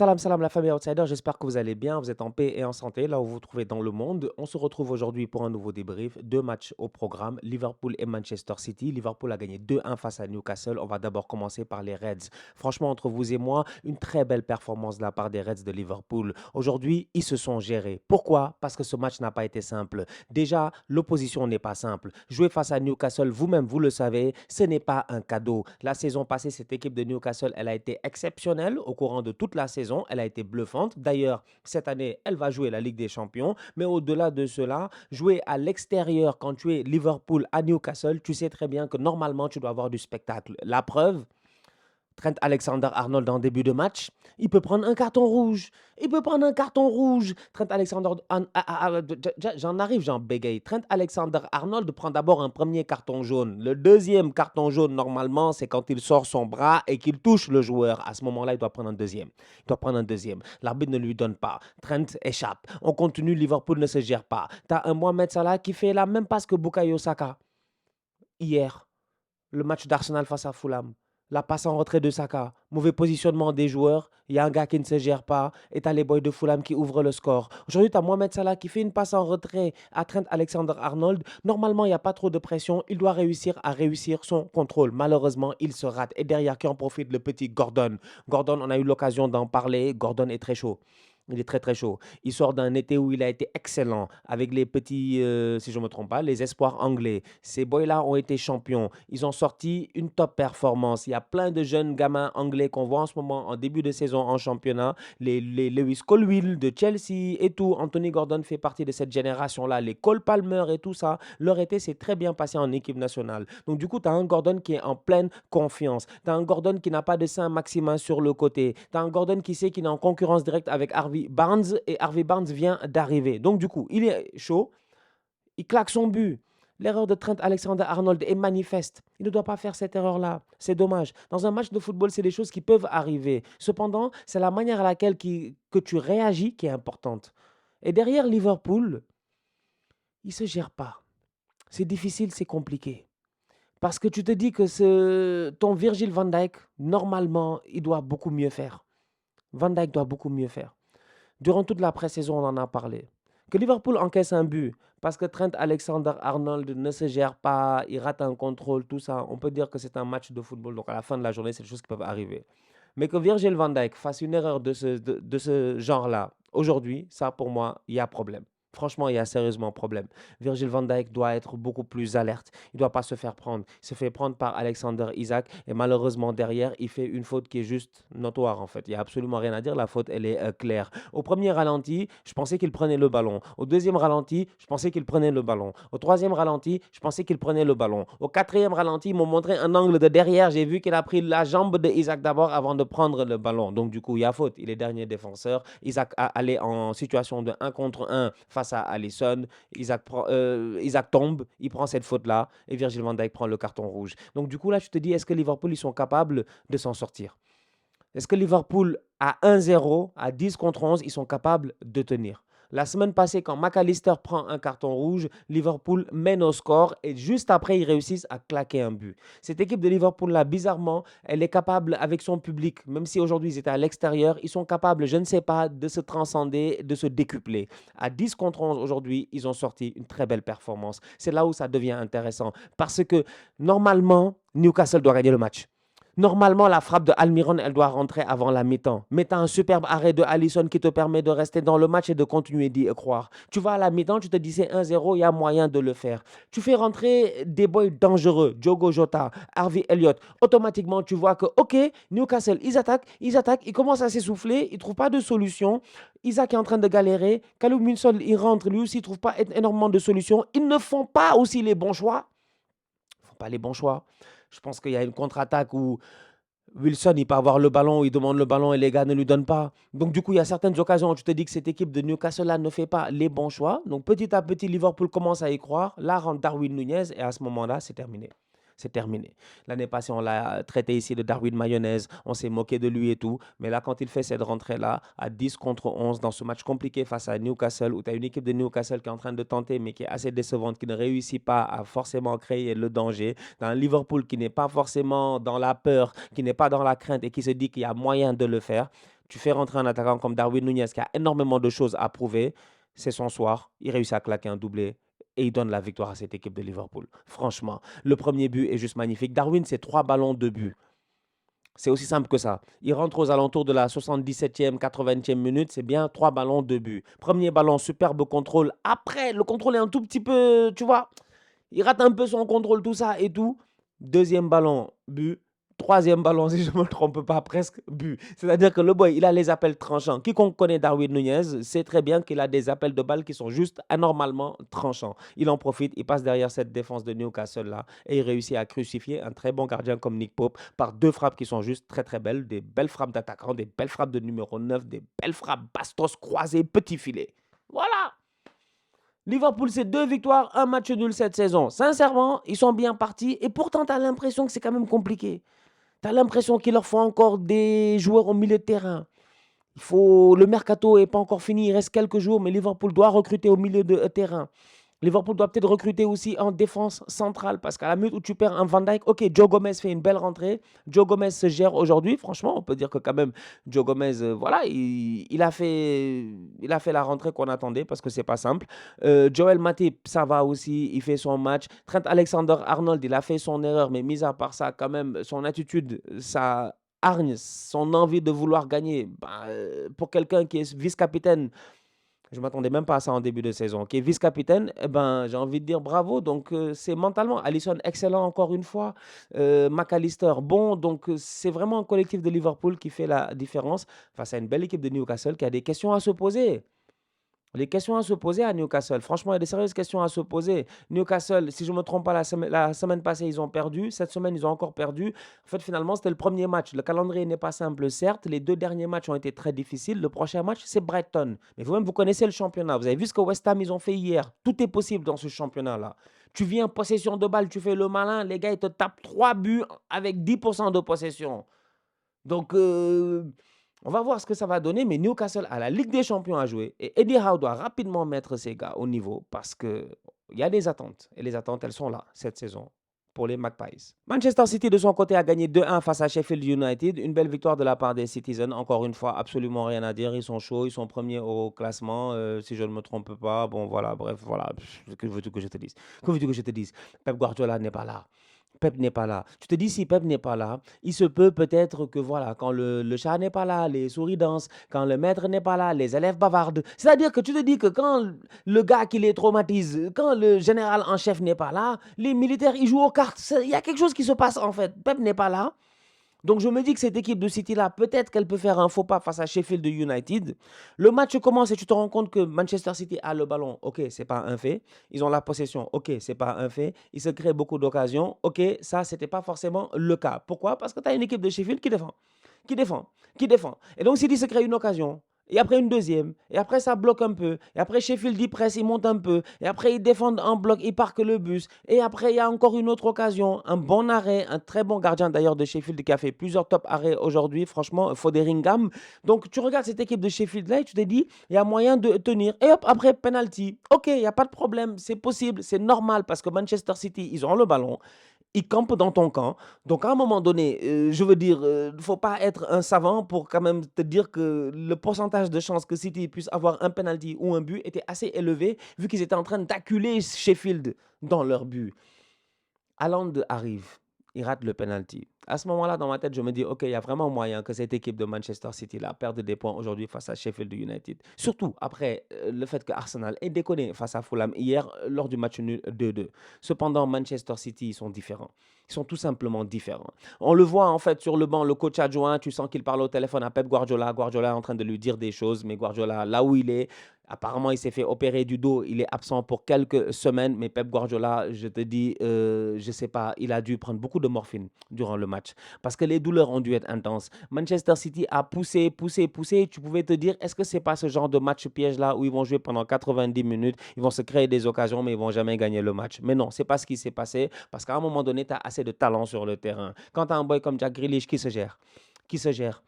Salam, salam la famille Outsider, j'espère que vous allez bien, vous êtes en paix et en santé là où vous vous trouvez dans le monde. On se retrouve aujourd'hui pour un nouveau débrief. Deux matchs au programme, Liverpool et Manchester City. Liverpool a gagné 2-1 face à Newcastle. On va d'abord commencer par les Reds. Franchement, entre vous et moi, une très belle performance de la part des Reds de Liverpool. Aujourd'hui, ils se sont gérés. Pourquoi? Parce que ce match n'a pas été simple. Déjà, l'opposition n'est pas simple. Jouer face à Newcastle, vous-même, vous le savez, ce n'est pas un cadeau. La saison passée, cette équipe de Newcastle, elle a été exceptionnelle au courant de toute la saison. Elle a été bluffante. D'ailleurs, cette année, elle va jouer la Ligue des Champions. Mais au-delà de cela, jouer à l'extérieur quand tu es Liverpool à Newcastle, tu sais très bien que normalement, tu dois avoir du spectacle. La preuve, Trent Alexander-Arnold en début de match, il peut prendre un carton rouge. Il peut prendre un carton rouge. Trent Alexander, j'en arrive, j'en bégaye. Trent Alexander-Arnold prend d'abord un premier carton jaune. Le deuxième carton jaune, normalement, c'est quand il sort son bras et qu'il touche le joueur. À ce moment-là, il doit prendre un deuxième. Il doit prendre un deuxième. L'arbitre ne lui donne pas. Trent échappe. On continue, Liverpool ne se gère pas. Tu as un Mohamed Salah qui fait la même passe que Bukayo Saka hier. Le match d'Arsenal face à Fulham. La passe en retrait de Saka. Mauvais positionnement des joueurs. Il y a un gars qui ne se gère pas. Et tu as les boys de Fulham qui ouvrent le score. Aujourd'hui, tu as Mohamed Salah qui fait une passe en retrait à Trent Alexander-Arnold. Normalement, il n'y a pas trop de pression. Il doit réussir à réussir son contrôle. Malheureusement, il se rate. Et derrière, qui en profite? Le petit Gordon. Gordon, on a eu l'occasion d'en parler. Gordon est très chaud. Il est très très chaud. Il sort d'un été où il a été excellent avec les petits, si je ne me trompe pas, les espoirs anglais. Ces boys-là ont été champions. Ils ont sorti une top performance. Il y a plein de jeunes gamins anglais qu'on voit en ce moment en début de saison en championnat. Les Lewis Colwill de Chelsea et tout. Anthony Gordon fait partie de cette génération-là. Les Cole Palmer et tout ça. Leur été s'est très bien passé en équipe nationale. Donc du coup, tu as un Gordon qui est en pleine confiance. Tu as un Gordon qui n'a pas de Saint-Maximin sur le côté. Tu as un Gordon qui sait qu'il est en concurrence directe avec Harvey Barnes et Harvey Barnes vient d'arriver. Donc du coup, il est chaud, il claque son but. L'erreur de Trent Alexander-Arnold est manifeste. Il ne doit pas faire cette erreur-là. C'est dommage. Dans un match de football, c'est des choses qui peuvent arriver. Cependant, c'est la manière à laquelle que tu réagis qui est importante. Et derrière Liverpool, il ne se gère pas. C'est difficile, c'est compliqué. Parce que tu te dis que ton Virgil van Dijk, normalement, il doit beaucoup mieux faire. Van Dijk doit beaucoup mieux faire. Durant toute la pré-saison, on en a parlé. Que Liverpool encaisse un but parce que Trent Alexander-Arnold ne se gère pas, il rate un contrôle, tout ça, on peut dire que c'est un match de football. Donc à la fin de la journée, c'est des choses qui peuvent arriver. Mais que Virgil van Dijk fasse une erreur de ce genre-là, aujourd'hui, ça pour moi, il y a problème. Franchement, il y a sérieusement problème. Virgil van Dijk doit être beaucoup plus alerte. Il ne doit pas se faire prendre. Il se fait prendre par Alexander Isaac et malheureusement derrière, il fait une faute qui est juste notoire en fait. Il n'y a absolument rien à dire. La faute, elle est claire. Au premier ralenti, je pensais qu'il prenait le ballon. Au deuxième ralenti, je pensais qu'il prenait le ballon. Au troisième ralenti, je pensais qu'il prenait le ballon. Au quatrième ralenti, ils m'ont montré un angle de derrière. J'ai vu qu'il a pris la jambe de Isaac d'abord avant de prendre le ballon. Donc du coup, il y a faute. Il est dernier défenseur. Isaac a allé en situation de 1 contre 1 face à Alisson. Isaac tombe, il prend cette faute-là et Virgil van Dijk prend le carton rouge. Donc du coup, là, tu te dis, est-ce que Liverpool, ils sont capables de s'en sortir? Est-ce que Liverpool, à 1-0, à 10 contre 11, ils sont capables de tenir? La semaine passée, quand McAllister prend un carton rouge, Liverpool mène au score et juste après, ils réussissent à claquer un but. Cette équipe de Liverpool-là, bizarrement, elle est capable, avec son public, même si aujourd'hui ils étaient à l'extérieur, ils sont capables, je ne sais pas, de se transcender, de se décupler. À 10 contre 11 aujourd'hui, ils ont sorti une très belle performance. C'est là où ça devient intéressant parce que normalement, Newcastle doit gagner le match. Normalement, la frappe de Almiron, elle doit rentrer avant la mi-temps. Mais tu as un superbe arrêt de Alisson qui te permet de rester dans le match et de continuer d'y croire. Tu vas à la mi-temps, tu te dis c'est 1-0, il y a moyen de le faire. Tu fais rentrer des boys dangereux, Diogo Jota, Harvey Elliott. Automatiquement, tu vois que, OK, Newcastle, ils attaquent, ils commencent à s'essouffler, ils ne trouvent pas de solution. Isaac est en train de galérer. Callum Wilson, il rentre, lui aussi, il ne trouve pas énormément de solutions. Ils ne font pas aussi les bons choix. Ils ne font pas les bons choix. Je pense qu'il y a une contre-attaque où Wilson, il peut avoir le ballon, il demande le ballon et les gars ne lui donnent pas. Donc, du coup, il y a certaines occasions où tu te dis que cette équipe de Newcastle-là ne fait pas les bons choix. Donc, petit à petit, Liverpool commence à y croire. Là, rentre Darwin Nunez et à ce moment-là, c'est terminé. C'est terminé. L'année passée, on l'a traité ici de Darwin Mayonnaise. On s'est moqué de lui et tout. Mais là, quand il fait cette rentrée-là, à 10 contre 11, dans ce match compliqué face à Newcastle, où tu as une équipe de Newcastle qui est en train de tenter, mais qui est assez décevante, qui ne réussit pas à forcément créer le danger. Dans un Liverpool qui n'est pas forcément dans la peur, qui n'est pas dans la crainte et qui se dit qu'il y a moyen de le faire. Tu fais rentrer un attaquant comme Darwin Nunez qui a énormément de choses à prouver. C'est son soir. Il réussit à claquer un doublé et il donne la victoire à cette équipe de Liverpool. Franchement, le premier but est juste magnifique. Darwin, c'est 3 ballons de but. C'est aussi simple que ça. Il rentre aux alentours de la 77e, 80e minute. C'est bien 3 ballons de but. Premier ballon, superbe contrôle. Après, le contrôle est un tout petit peu, tu vois, il rate un peu son contrôle, tout ça et tout. Deuxième ballon, but. Troisième ballon, si je ne me trompe pas, presque but. C'est-à-dire que le boy, il a les appels tranchants. Quiconque connaît Darwin Nunez sait très bien qu'il a des appels de balles qui sont juste anormalement tranchants. Il en profite, il passe derrière cette défense de Newcastle-là et il réussit à crucifier un très bon gardien comme Nick Pope par 2 frappes qui sont juste très très belles. Des belles frappes d'attaquant, des belles frappes de numéro 9, des belles frappes bastos croisées, petit filet. Voilà! Liverpool, c'est 2 victoires, 1 match nul cette saison. Sincèrement, ils sont bien partis et pourtant, tu as l'impression que c'est quand même compliqué. Tu as l'impression qu'il leur faut encore des joueurs au milieu de terrain. Le mercato n'est pas encore fini, il reste quelques jours, mais Liverpool doit recruter au milieu de terrain. Liverpool doit peut-être recruter aussi en défense centrale parce qu'à la minute où tu perds un Van Dijk, ok, Joe Gomez fait une belle rentrée. Joe Gomez se gère aujourd'hui. Franchement, on peut dire que quand même, Joe Gomez, voilà, il a fait la rentrée qu'on attendait parce que c'est pas simple. Joel Matip, ça va aussi, il fait son match. Trent Alexander-Arnold, il a fait son erreur, mais mis à part ça, quand même, son attitude, sa hargne, son envie de vouloir gagner, pour quelqu'un qui est vice-capitaine, je ne m'attendais même pas à ça en début de saison. Qui est vice-capitaine, eh ben, j'ai envie de dire bravo. Donc, c'est mentalement. Alisson, excellent encore une fois. McAllister, bon. Donc, c'est vraiment un collectif de Liverpool qui fait la différence face à une belle équipe de Newcastle qui a des questions à se poser. Les questions à se poser à Newcastle. Franchement, il y a des sérieuses questions à se poser. Newcastle, si je ne me trompe pas, la semaine passée, ils ont perdu. Cette semaine, ils ont encore perdu. En fait, finalement, c'était le premier match. Le calendrier n'est pas simple, certes. Les 2 derniers matchs ont été très difficiles. Le prochain match, c'est Brighton. Mais vous-même, vous connaissez le championnat. Vous avez vu ce que West Ham, ils ont fait hier. Tout est possible dans ce championnat-là. Tu viens possession de balle, tu fais le malin. Les gars, ils te tapent 3 buts avec 10% de possession. Donc, on va voir ce que ça va donner, mais Newcastle a la Ligue des Champions à jouer et Eddie Howe doit rapidement mettre ses gars au niveau parce qu'il y a des attentes et les attentes, elles sont là cette saison pour les Magpies. Manchester City, de son côté, a gagné 2-1 face à Sheffield United. Une belle victoire de la part des Citizens. Encore une fois, absolument rien à dire. Ils sont chauds, ils sont premiers au classement, si je ne me trompe pas. Bon, voilà, bref, voilà. Que veux-tu que je te dise? Que veux-tu que je te dise? Pep Guardiola n'est pas là. Pep n'est pas là. Tu te dis, si Pep n'est pas là, il se peut peut-être que voilà, quand le chat n'est pas là, les souris dansent. Quand le maître n'est pas là, les élèves bavardent. C'est-à-dire que tu te dis que quand le gars qui les traumatise, quand le général en chef n'est pas là, les militaires, ils jouent aux cartes. Il y a quelque chose qui se passe en fait. Pep n'est pas là. Donc je me dis que cette équipe de City-là, peut-être qu'elle peut faire un faux pas face à Sheffield United. Le match commence et tu te rends compte que Manchester City a le ballon. Ok, c'est pas un fait. Ils ont la possession. Ok, c'est pas un fait. Ils se créent beaucoup d'occasions. Ok, ça, c'était pas forcément le cas. Pourquoi? Parce que tu as une équipe de Sheffield qui défend, qui défend, qui défend. Et donc City se crée une occasion. Et après une deuxième. Et après ça bloque un peu. Et après Sheffield y presse, il monte un peu. Et après ils défendent en bloc, ils parquent le bus. Et après il y a encore une autre occasion. Un bon arrêt. Un très bon gardien d'ailleurs de Sheffield qui a fait plusieurs top arrêts aujourd'hui. Franchement, Fotheringham. Donc tu regardes cette équipe de Sheffield là et tu te dis, il y a moyen de tenir. Et hop, après penalty. Ok, il n'y a pas de problème. C'est possible. C'est normal parce que Manchester City, ils ont le ballon. Ils campent dans ton camp. Donc, à un moment donné, je veux dire, il ne faut pas être un savant pour quand même te dire que le pourcentage de chances que City puisse avoir un penalty ou un but était assez élevé, vu qu'ils étaient en train d'acculer Sheffield dans leur but. Haaland arrive, il rate le penalty. À ce moment-là, dans ma tête, je me dis, OK, il y a vraiment moyen que cette équipe de Manchester City-là perde des points aujourd'hui face à Sheffield United. Surtout après le fait que Arsenal ait déconné face à Fulham hier lors du match nul 2-2. Cependant, Manchester City, ils sont différents. Ils sont tout simplement différents. On le voit en fait sur le banc, le coach adjoint, tu sens qu'il parle au téléphone à Pep Guardiola. Guardiola est en train de lui dire des choses, mais Guardiola, là où il est, apparemment, il s'est fait opérer du dos. Il est absent pour quelques semaines. Mais Pep Guardiola, je te dis, je ne sais pas, il a dû prendre beaucoup de morphine durant le match. Parce que les douleurs ont dû être intenses. Manchester City a poussé, poussé, poussé. Tu pouvais te dire, est-ce que ce n'est pas ce genre de match piège-là où ils vont jouer pendant 90 minutes, ils vont se créer des occasions, mais ils ne vont jamais gagner le match. Mais non, ce n'est pas ce qui s'est passé. Parce qu'à un moment donné, tu as assez de talent sur le terrain. Quand tu as un boy comme Jack Grealish qui se gère, qui se gère,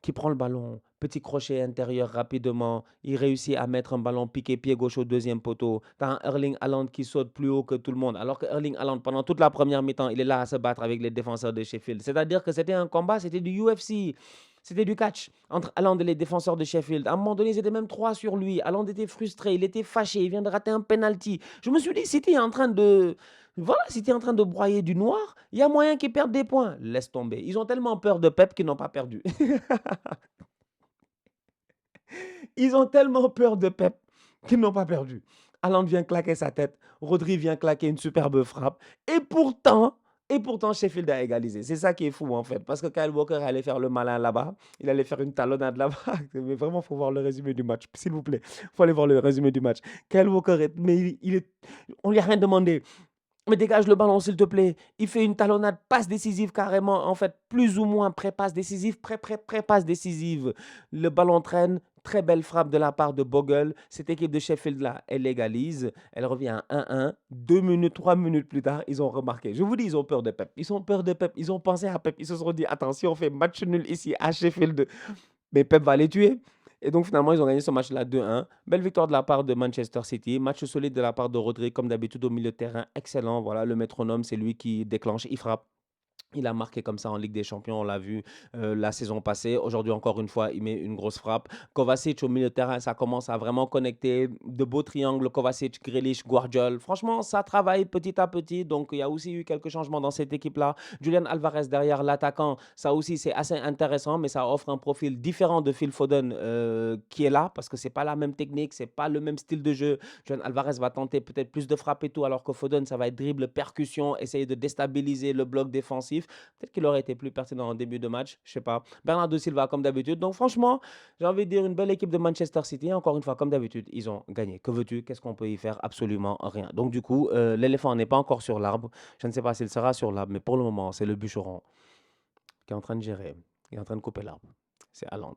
qui prend le ballon, petit crochet intérieur rapidement, il réussit à mettre un ballon piqué pied gauche au deuxième poteau. Tu as un Erling Haaland qui saute plus haut que tout le monde, alors que Erling Haaland, pendant toute la première mi-temps, il est là à se battre avec les défenseurs de Sheffield. C'est-à-dire que c'était un combat, c'était du UFC. C'était du catch entre Haaland et les défenseurs de Sheffield. À un moment donné, ils étaient même 3 sur lui. Haaland était frustré, il était fâché, il vient de rater un penalty. Je me suis dit: «City est en train de voilà, City est en train de broyer du noir, il y a moyen qu'ils perdent des points». Laisse tomber. Ils ont tellement peur de Pep qu'ils n'ont pas perdu. Ils ont tellement peur de Pep qu'ils n'ont pas perdu. Haaland vient claquer sa tête, Rodri vient claquer une superbe frappe et pourtant Sheffield a égalisé. C'est ça qui est fou en fait, parce que Kyle Walker allait faire le malin là-bas, il allait faire une talonnade là-bas. Mais vraiment, faut voir le résumé du match, s'il vous plaît. Faut aller voir le résumé du match. Kyle Walker mais on lui a rien demandé. Mais dégage le ballon, s'il te plaît. Il fait une talonnade, passe décisive carrément. En fait, plus ou moins pré-passe décisive, pré-passe décisive. Le ballon traîne. Très belle frappe de la part de Bogle. Cette équipe de Sheffield-là, elle égalise. Elle revient à 1-1. 2 minutes, 3 minutes plus tard, ils ont remarqué. Je vous dis, ils ont peur de Pep. Ils ont peur de Pep. Ils ont pensé à Pep. Ils se sont dit, attends, si on fait match nul ici à Sheffield, mais Pep va les tuer. Et donc finalement, ils ont gagné ce match-là 2-1. Belle victoire de la part de Manchester City. Match solide de la part de Rodri, comme d'habitude au milieu de terrain. Excellent. Voilà, le métronome, c'est lui qui déclenche, il frappe. Il a marqué comme ça en Ligue des Champions, on l'a vu la saison passée. Aujourd'hui, encore une fois, il met une grosse frappe. Kovacic au milieu de terrain, ça commence à vraiment connecter. De beaux triangles, Kovacic, Grealish, Guardiola. Franchement, ça travaille petit à petit. Donc, il y a aussi eu quelques changements dans cette équipe-là. Julian Alvarez derrière l'attaquant, ça aussi, c'est assez intéressant, mais ça offre un profil différent de Phil Foden qui est là parce que c'est pas la même technique, c'est pas le même style de jeu. Julian Alvarez va tenter peut-être plus de frappes et tout, alors que Foden, ça va être dribble, percussion, essayer de déstabiliser le bloc défensif. Peut-être qu'il aurait été plus pertinent en début de match, je sais pas. Bernardo Silva comme d'habitude. Donc franchement, j'ai envie de dire une belle équipe de Manchester City. Encore une fois, comme d'habitude, ils ont gagné. Que veux-tu? Qu'est-ce qu'on peut y faire? Absolument rien. Donc du coup, l'éléphant n'est pas encore sur l'arbre. Je ne sais pas s'il sera sur l'arbre, mais pour le moment, c'est le bûcheron qui est en train de gérer, qui est en train de couper l'arbre. C'est Haaland.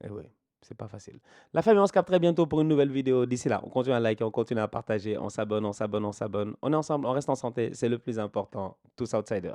Et oui, c'est pas facile. La famille, on se capte très bientôt pour une nouvelle vidéo. D'ici là, on continue à liker, on continue à partager, on s'abonne, on s'abonne, on s'abonne. On est ensemble, on reste en santé, c'est le plus important. Tous outsiders.